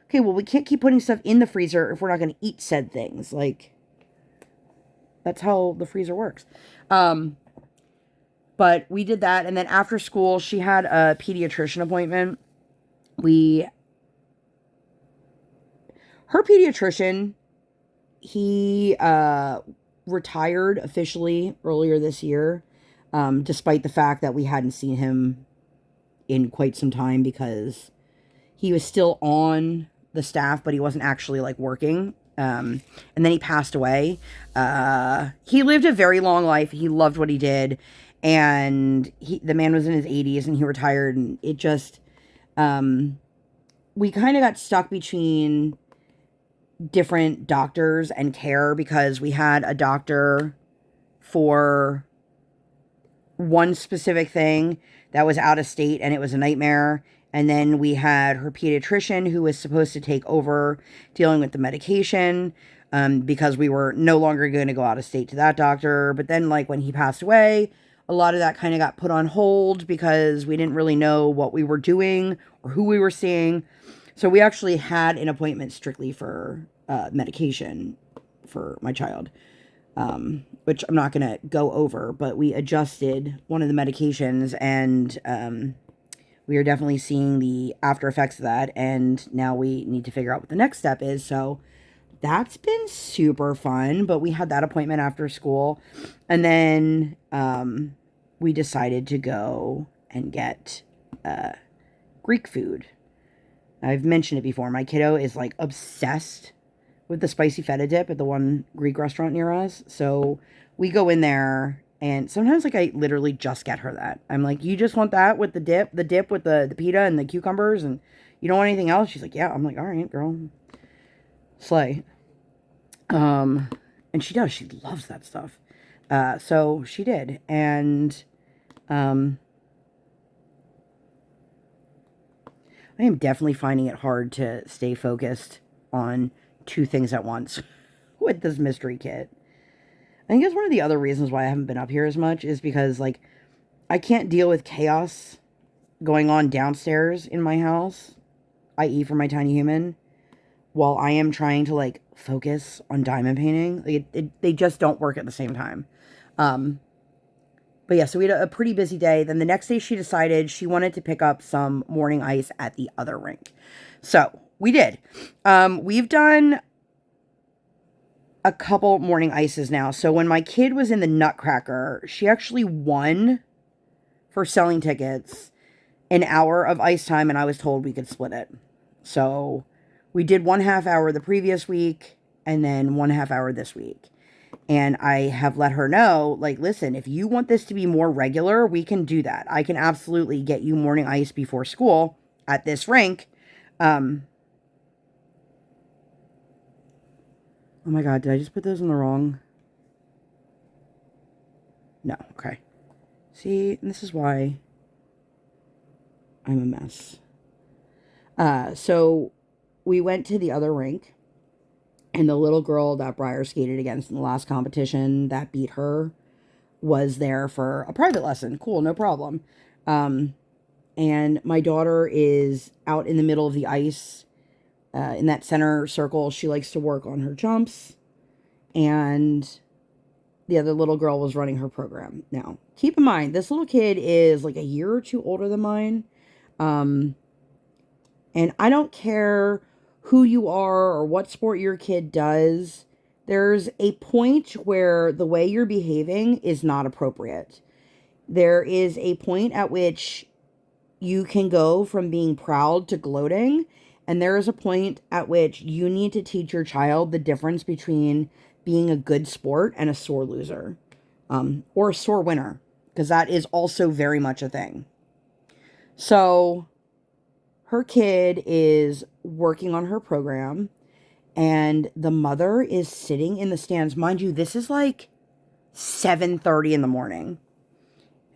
okay, well, we can't keep putting stuff in the freezer if we're not going to eat said things. Like, that's how the freezer works. But we did that, and then after school, she had a pediatrician appointment. Her pediatrician, he retired officially earlier this year, despite the fact that we hadn't seen him in quite some time because he was still on the staff, but he wasn't actually, like, working. And then he passed away. He lived a very long life. He loved what he did. And the man was in his 80s and he retired, and it just, we kind of got stuck between different doctors and care because we had a doctor for one specific thing that was out of state and it was a nightmare. And then we had her pediatrician who was supposed to take over dealing with the medication, because we were no longer going to go out of state to that doctor. But then, like, when he passed away, a lot of that kind of got put on hold because we didn't really know what we were doing or who we were seeing. So we actually had an appointment strictly for medication for my child, which I'm not going to go over, but we adjusted one of the medications, and we are definitely seeing the after effects of that, and now we need to figure out what the next step is. So that's been super fun, but we had that appointment after school, and then we decided to go and get Greek food. I've mentioned it before. My kiddo is, like, obsessed with the spicy feta dip at the one Greek restaurant near us. So we go in there, and sometimes, like, I literally just get her that. I'm like, you just want that with the dip with the pita and the cucumbers, and you don't want anything else? She's like, yeah. I'm like, all right, girl. Slay. And she does. She loves that stuff. So she did. And I am definitely finding it hard to stay focused on 2 things at once with this mystery kit. I think that's one of the other reasons why I haven't been up here as much is because, like, I can't deal with chaos going on downstairs in my house, i.e. for my tiny human, while I am trying to, like, focus on diamond painting. Like, they just don't work at the same time. But yeah, so we had a pretty busy day. Then the next day she decided she wanted to pick up some morning ice at the other rink. So we did. We've done a couple morning ices now. So when my kid was in the Nutcracker, she actually won for selling tickets an hour of ice time, and I was told we could split it. So we did 1/2 hour the previous week and then 1/2 hour this week. And I have let her know, like, listen, if you want this to be more regular, we can do that. I can absolutely get you morning ice before school at this rink. Oh my God, did I just put those in the wrong? No, okay. See, this is why I'm a mess. So we went to the other rink. And the little girl that Briar skated against in the last competition that beat her was there for a private lesson. Cool, no problem. And my daughter is out in the middle of the ice in that center circle. She likes to work on her jumps. And the other little girl was running her program. Now, keep in mind, this little kid is like a year or two older than mine. And I don't care who you are or what sport your kid does. There's a point where the way you're behaving is not appropriate. There is a point at which you can go from being proud to gloating. And there is a point at which you need to teach your child the difference between being a good sport and a sore loser, or a sore winner, because that is also very much a thing. So her kid is working on her program, and the mother is sitting in the stands. Mind you, this is like 7:30 in the morning.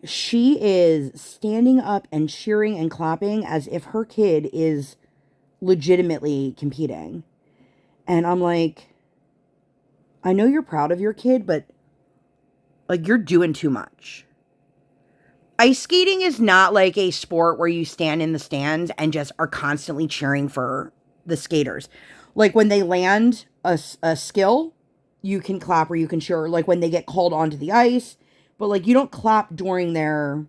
She is standing up and cheering and clapping as if her kid is legitimately competing. And I'm like, I know you're proud of your kid, but like, you're doing too much. Ice skating is not like a sport where you stand in the stands and just are constantly cheering for the skaters. Like, when they land a skill, you can clap or you can cheer. Like, when they get called onto the ice. But, like, you don't clap during their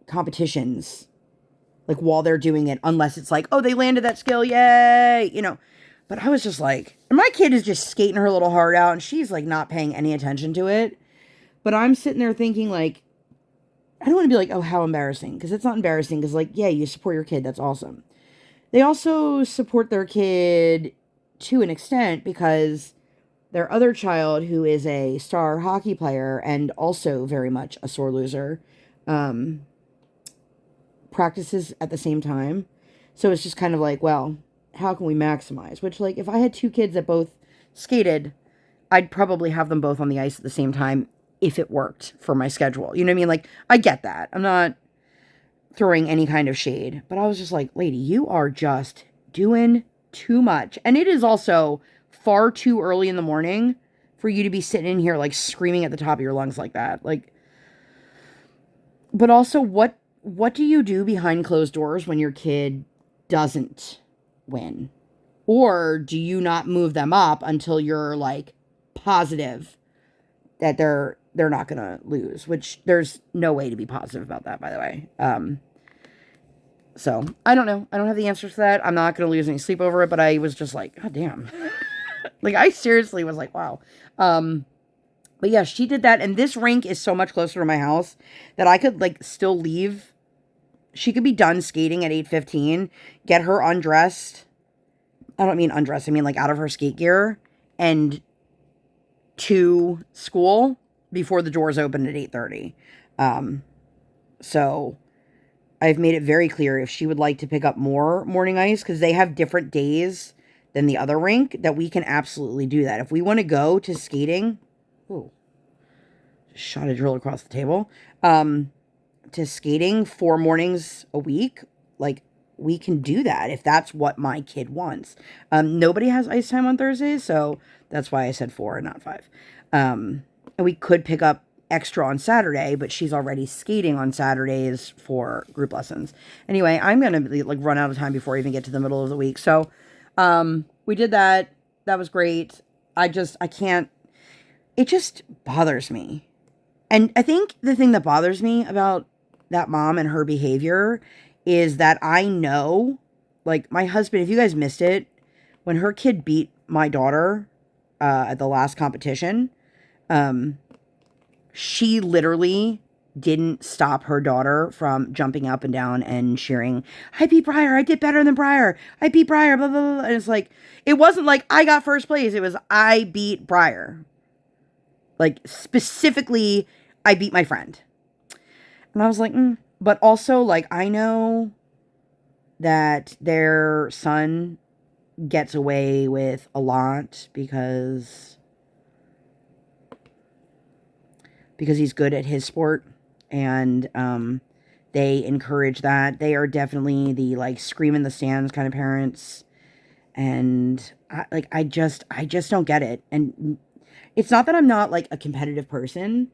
competitions, like, while they're doing it, unless it's like, oh, they landed that skill, yay, you know. But I was just like, and my kid is just skating her little heart out, and she's, like, not paying any attention to it. But I'm sitting there thinking, like, I don't want to be like, oh, how embarrassing. Because it's not embarrassing. Because, like, yeah, you support your kid. That's awesome. They also support their kid to an extent because their other child, who is a star hockey player and also very much a sore loser, practices at the same time. So it's just kind of like, well, how can we maximize? Which, like, if I had two kids that both skated, I'd probably have them both on the ice at the same time if it worked for my schedule. You know what I mean? Like, I get that. I'm not throwing any kind of shade. But I was just like, lady, you are just doing too much. And it is also far too early in the morning for you to be sitting in here, like, screaming at the top of your lungs like that. Like, but also, what do you do behind closed doors when your kid doesn't win? Or do you not move them up until you're, like, positive that they're not gonna lose? Which there's no way to be positive about that, by the way. So I don't know. I don't have the answers to that. I'm not gonna lose any sleep over it, but I was just like, God damn. Like, I seriously was like, wow. But yeah, she did that, and this rink is so much closer to my house that I could, like, still leave. She could be done skating at 8:15, get her undressed. I don't mean undressed, I mean, like, out of her skate gear, and to school before the doors open at 8:30. So I've made it very clear if she would like to pick up more morning ice, because they have different days than the other rink, that we can absolutely do that. If we want to go to skating, ooh, just shot a drill across the table, to skating 4 mornings a week, like, we can do that if that's what my kid wants. Nobody has ice time on Thursdays, so that's why I said 4 and not 5. And we could pick up extra on Saturday, but she's already skating on Saturdays for group lessons. Anyway, I'm going to, like, run out of time before I even get to the middle of the week. So, we did that. That was great. I can't, it just bothers me. And I think the thing that bothers me about that mom and her behavior is that I know, like, my husband, if you guys missed it, when her kid beat my daughter at the last competition, she literally didn't stop her daughter from jumping up and down and cheering, I beat Briar, I did better than Briar, I beat Briar, blah, blah, blah. And it's like, it wasn't like I got first place, it was I beat Briar. Like, specifically, I beat my friend. And I was like, But also, like, I know that their son gets away with a lot because he's good at his sport, and they encourage that. They are definitely the, like, scream in the stands kind of parents, and I just don't get it. And it's not that I'm not, like, a competitive person,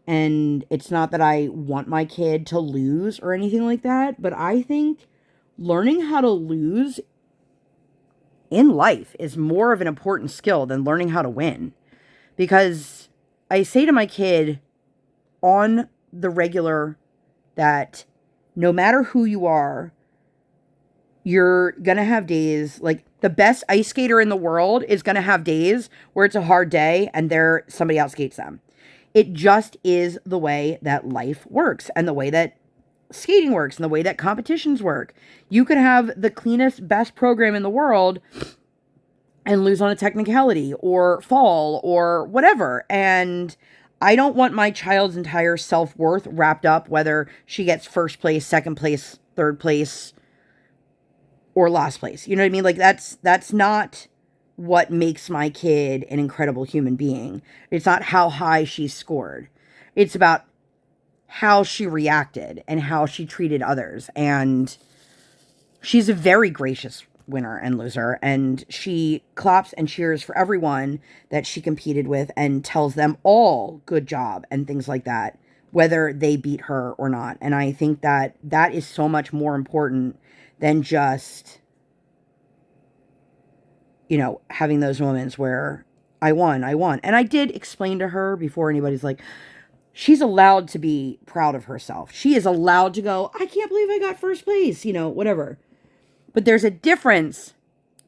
and it's not that I want my kid to lose or anything like that, but I think learning how to lose in life is more of an important skill than learning how to win. Because I say to my kid on the regular that no matter who you are, you're going to have days, like the best ice skater in the world is going to have days where it's a hard day and somebody outskates them. It just is the way that life works and the way that skating works and the way that competitions work. You could have the cleanest, best program in the world and lose on a technicality or fall or whatever. And I don't want my child's entire self-worth wrapped up whether she gets first place, second place, third place, or last place. You know what I mean? Like that's not what makes my kid an incredible human being. It's not how high she scored. It's about how she reacted and how she treated others. And she's a very gracious winner and loser, and she claps and cheers for everyone that she competed with and tells them all good job and things like that, whether they beat her or not. And I think that that is so much more important than just, you know, having those moments where I won. And I did explain to her before anybody's like, she's allowed to be proud of herself. She is allowed to go, I can't believe I got first place, you know, whatever. But there's a difference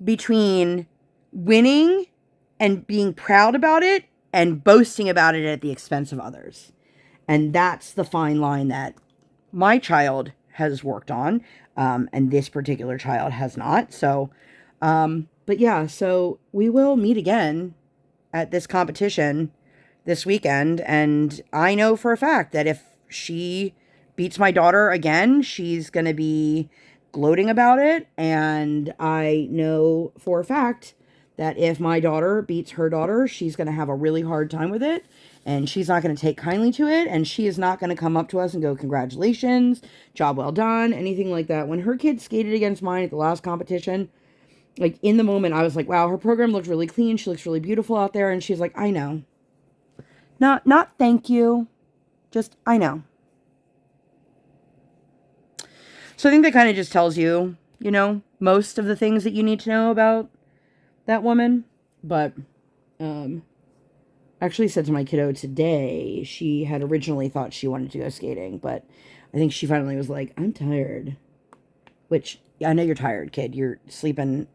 between winning and being proud about it and boasting about it at the expense of others. And that's the fine line that my child has worked on, and this particular child has not. So, but yeah, so we will meet again at this competition this weekend. And I know for a fact that if she beats my daughter again, she's going to be gloating about it. And I know for a fact that if my daughter beats her daughter, she's going to have a really hard time with it. And she's not going to take kindly to it. And she is not going to come up to us and go, congratulations, job well done, anything like that. When her kid skated against mine at the last competition, like in the moment, I was like, wow, her program looks really clean. She looks really beautiful out there. And she's like, I know. Not thank you. Just, I know. So I think that kind of just tells you, you know, most of the things that you need to know about that woman. But, actually said to my kiddo today, she had originally thought she wanted to go skating, but I think she finally was like, I'm tired. Which, I know you're tired, kid. You're sleeping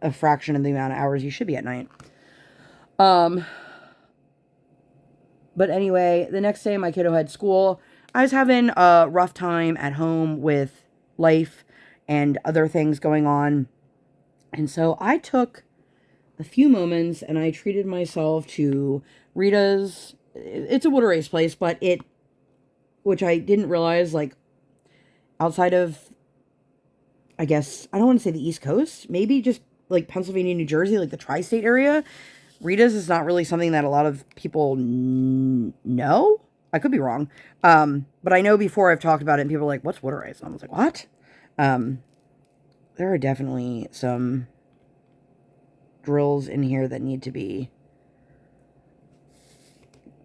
a fraction of the amount of hours you should be at night. But anyway, the next day my kiddo had school. I was having a rough time at home with life and other things going on. And so I took a few moments and I treated myself to Rita's. It's a water race place, but which I didn't realize, like, outside of, I guess, I don't want to say the East Coast, maybe just like Pennsylvania, New Jersey, like the tri-state area, Rita's is not really something that a lot of people know. I could be wrong. But I know before I've talked about it and people are like, what's water ice? And I was like, what? There are definitely some drills in here that need to be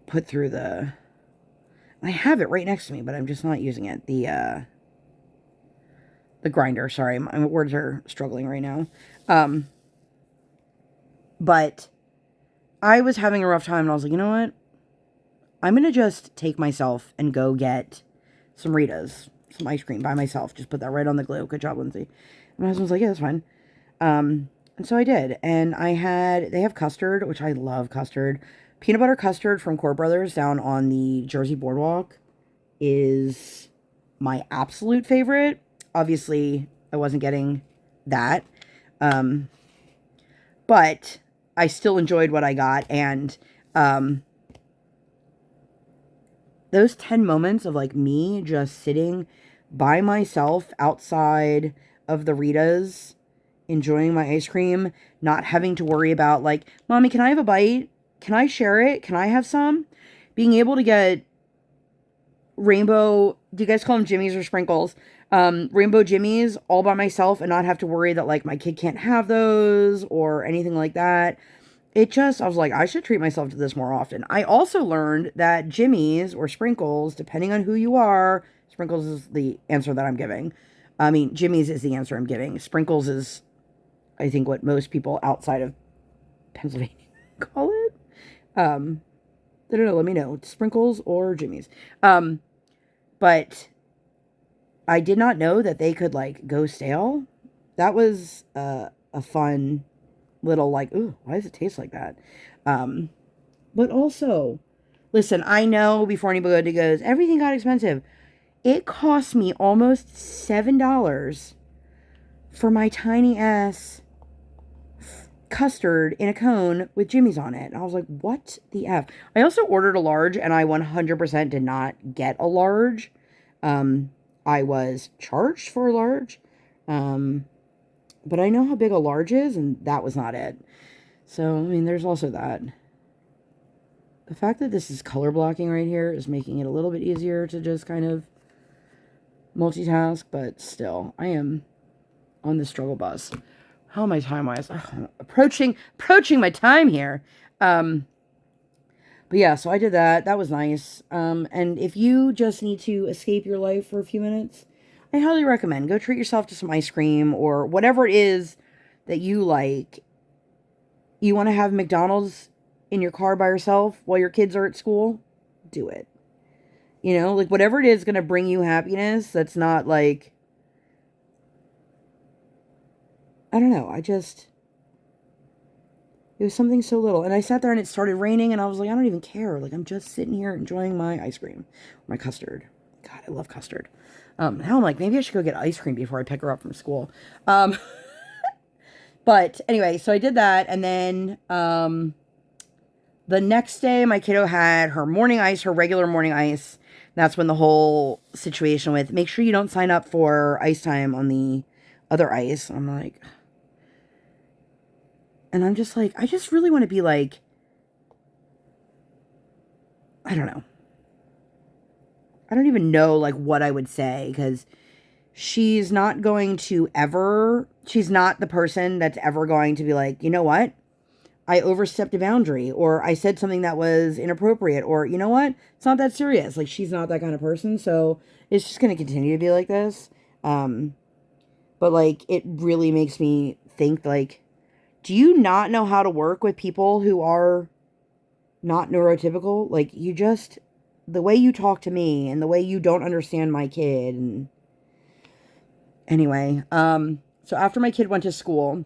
put through I have it right next to me, but I'm just not using it. The grinder, sorry. My words are struggling right now. But I was having a rough time and I was like, you know what? I'm going to just take myself and go get some Rita's, some ice cream by myself. Just put that right on the glue. Good job, Lindsay. And my husband was like, yeah, that's fine. And so I did. And they have custard, which I love custard. Peanut butter custard from Core Brothers down on the Jersey Boardwalk is my absolute favorite. Obviously, I wasn't getting that. But I still enjoyed what I got. And those 10 moments of like me just sitting by myself outside of the Rita's, enjoying my ice cream, not having to worry about like, Mommy, can I have a bite? Can I share it? Can I have some? Being able to get rainbow, do you guys call them jimmies or sprinkles? Rainbow jimmies all by myself and not have to worry that like my kid can't have those or anything like that. I was like, I should treat myself to this more often. I also learned that jimmies or sprinkles, depending on who you are, sprinkles is the answer that I'm giving. I mean, jimmies is the answer I'm giving. Sprinkles is, I think, what most people outside of Pennsylvania call it. Let me know. Sprinkles or Jimmy's. But I did not know that they could, like, go stale. That was a fun little, like, ooh, why does it taste like that? But also, listen, I know before anybody goes, everything got expensive. It cost me almost $7 for my tiny ass custard in a cone with Jimmy's on it. And I was like, what the F? I also ordered a large, and I 100% did not get a large. I was charged for a large. But I know how big a large is, and that was not it. So, I mean, there's also that. The fact that this is color blocking right here is making it a little bit easier to just kind of multitask, but still, I am on the struggle bus. How am I time-wise? Oh, approaching my time here. But yeah, so I did that. That was nice. And if you just need to escape your life for a few minutes, I highly recommend go treat yourself to some ice cream or whatever it is that you like. You want to have McDonald's in your car by yourself while your kids are at school? Do it. You know, like whatever it is going to bring you happiness, that's not like, I don't know. It was something so little. And I sat there and it started raining and I was like, I don't even care. Like, I'm just sitting here enjoying my ice cream, my custard. God, I love custard. Now I'm like, maybe I should go get ice cream before I pick her up from school. But anyway, so I did that. And then, the next day my kiddo had her morning ice, her regular morning ice. That's when the whole situation with, make sure you don't sign up for ice time on the other ice. I'm like, and I'm just like, I just really want to be like, I don't know. I don't even know like what I would say, because she's not going to ever, she's not the person that's ever going to be like, you know what? I overstepped a boundary, or I said something that was inappropriate, or you know what? It's not that serious. Like, she's not that kind of person. So it's just going to continue to be like this. But like, it really makes me think, like, do you not know how to work with people who are not neurotypical? Like, you just, the way you talk to me and the way you don't understand my kid. And anyway, so after my kid went to school,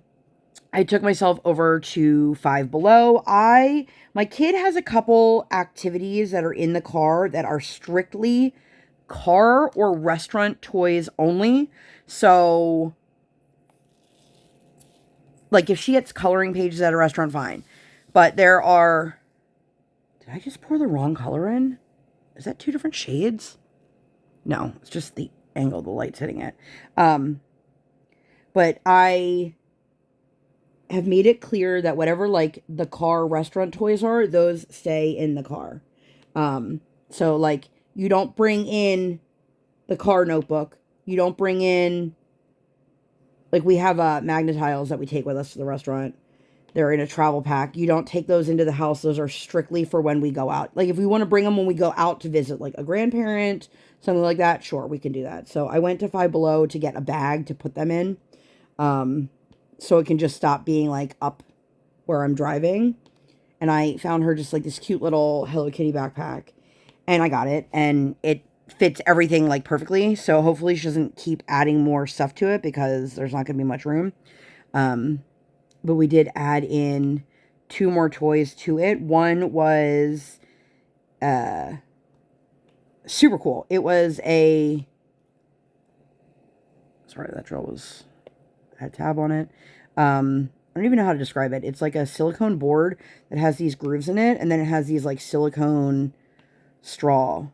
I took myself over to Five Below. My kid has a couple activities that are in the car that are strictly car or restaurant toys only. So, like, if she gets coloring pages at a restaurant, fine. But there are, did I just pour the wrong color in? Is that two different shades? No, it's just the angle the light's hitting it. But I have made it clear that whatever, like, the car restaurant toys are, those stay in the car. So, like, you don't bring in the car notebook. You don't bring in, like, we have magnetiles that we take with us to the restaurant. They're in a travel pack. You don't take those into the house. Those are strictly for when we go out. Like, if we want to bring them when we go out to visit, like, a grandparent, something like that, sure, we can do that. So I went to Five Below to get a bag to put them in. So it can just stop being, like, up where I'm driving. And I found her just, like, this cute little Hello Kitty backpack. And I got it. And it fits everything, like, perfectly. So hopefully she doesn't keep adding more stuff to it, because there's not going to be much room. But we did add in 2 more toys to it. One was super cool. It was a... Sorry, that drill had a tab on it. I don't even know how to describe it. It's like a silicone board that has these grooves in it, and then it has these, like, silicone straw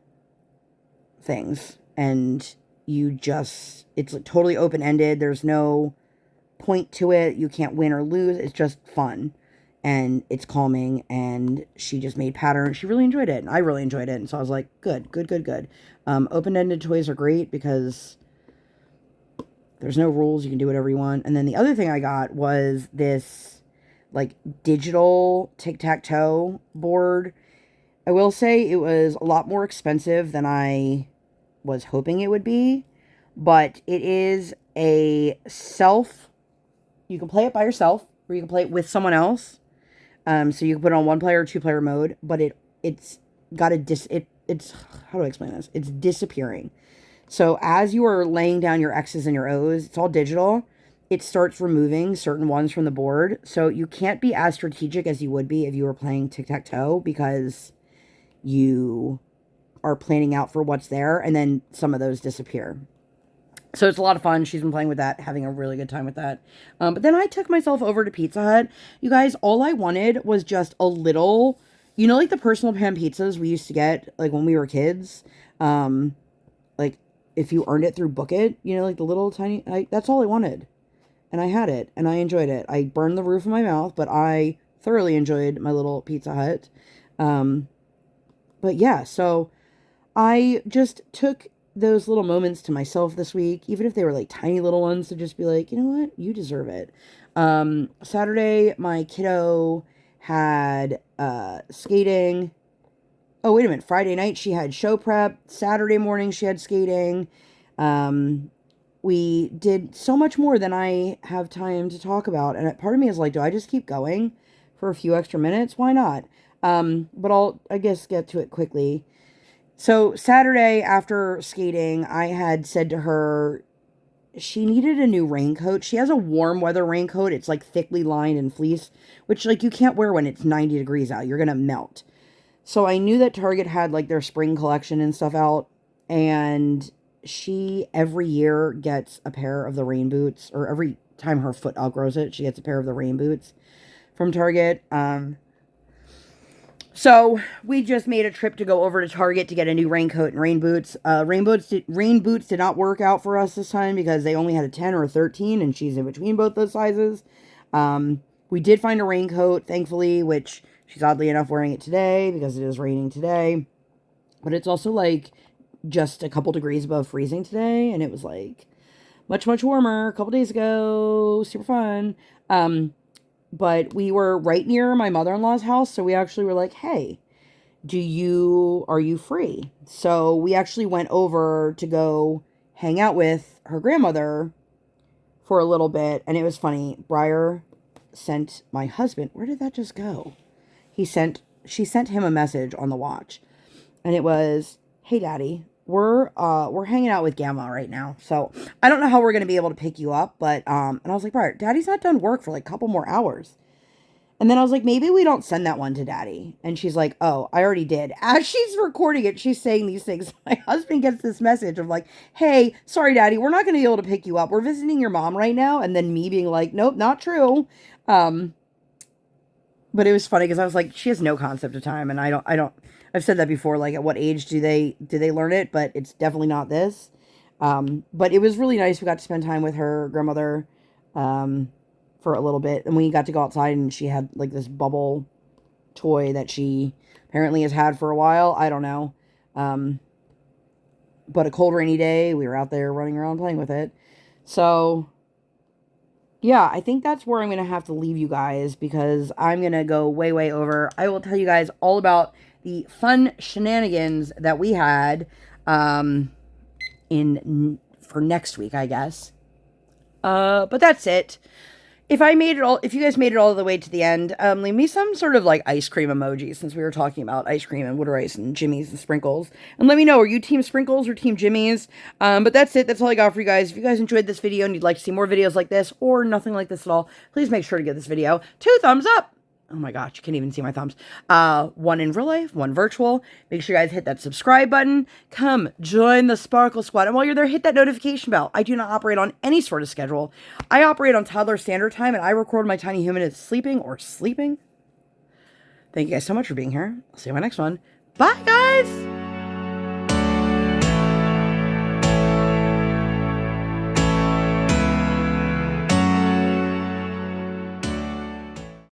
things. And you just... It's, like, totally open-ended. There's no point to it. You can't win or lose. It's just fun. And it's calming. And she just made patterns. She really enjoyed it. And I really enjoyed it. And so I was like, good. Open-ended toys are great because there's no rules. You can do whatever you want. And then the other thing I got was this, like, digital tic-tac-toe board. I will say it was a lot more expensive than I was hoping it would be. But it is a you can play it by yourself, or you can play it with someone else. So you can put it on 1-player or 2-player mode. But it's, how do I explain this? It's disappearing. So as you are laying down your X's and your O's, it's all digital. It starts removing certain ones from the board. So you can't be as strategic as you would be if you were playing tic-tac-toe, because you are planning out for what's there, and then some of those disappear. So it's a lot of fun. She's been playing with that, having a really good time with that. But then I took myself over to Pizza Hut. You guys, all I wanted was just a little, like the personal pan pizzas we used to get, like when we were kids. Like if you earned it through Book It, like the little tiny, that's all I wanted. And I had it, and I enjoyed it. I burned the roof of my mouth, but I thoroughly enjoyed my little Pizza Hut. But yeah, so I just took those little moments to myself this week, even if they were like tiny little ones, to just be like, you know what, you deserve it. Saturday, my kiddo had skating. Oh, wait a minute. Friday night, she had show prep. Saturday morning, she had skating. We did so much more than I have time to talk about. And part of me is like, do I just keep going for a few extra minutes? Why not? But I'll, I guess, get to it quickly. So Saturday after skating, I had said to her she needed a new raincoat. She has a warm weather raincoat. It's like thickly lined in fleece, which like you can't wear when it's 90 degrees out. You're going to melt. So I knew that Target had like their spring collection and stuff out, and she every year gets a pair of the rain boots, or every time her foot outgrows it, she gets a pair of the rain boots from Target. So we just made a trip to go over to Target to get a new raincoat and rain boots. Rain boots did not work out for us this time because they only had a 10 or a 13, and she's in between both those sizes. We did find a raincoat, thankfully, which she's oddly enough wearing it today because it is raining today. But it's also like just a couple degrees above freezing today, and it was like much, much warmer a couple days ago. Super fun. But we were right near my mother-in-law's house, so we actually were like, hey, are you free? So we actually went over to go hang out with her grandmother for a little bit, and it was funny. Briar sent my husband, where did that just go? She sent him a message on the watch, and it was, hey, Daddy, we're hanging out with Gamma right now, so I don't know how we're going to be able to pick you up, but, and I was like, Briar, Daddy's not done work for like a couple more hours. And then I was like, maybe we don't send that one to Daddy. And she's like, oh, I already did. As she's recording it, she's saying these things. My husband gets this message of like, hey, sorry, Daddy, we're not going to be able to pick you up. We're visiting your mom right now. And then me being like, nope, not true. But it was funny because I was like, she has no concept of time. And I've said that before, like at what age do they learn it? But it's definitely not this. But it was really nice. We got to spend time with her grandmother, for a little bit, and we got to go outside, and she had like this bubble toy that she apparently has had for a while. I don't know. But a cold, rainy day, we were out there running around playing with it. So yeah, I think that's where I'm going to have to leave you guys, because I'm going to go way, way over. I will tell you guys all about the fun shenanigans that we had, for next week, I guess. But that's it. If you guys made it all the way to the end, leave me some sort of like ice cream emoji, since we were talking about ice cream and water ice and jimmies and sprinkles. And let me know, are you team sprinkles or team jimmies? But that's it. That's all I got for you guys. If you guys enjoyed this video and you'd like to see more videos like this or nothing like this at all, please make sure to give this video 2 thumbs up. Oh my gosh, you can't even see my thumbs. 1 in real life, 1 virtual. Make sure you guys hit that subscribe button. Come join the Sparkle Squad. And while you're there, hit that notification bell. I do not operate on any sort of schedule. I operate on toddler standard time, and I record my tiny human as sleeping or sleeping. Thank you guys so much for being here. I'll see you in my next one. Bye, guys!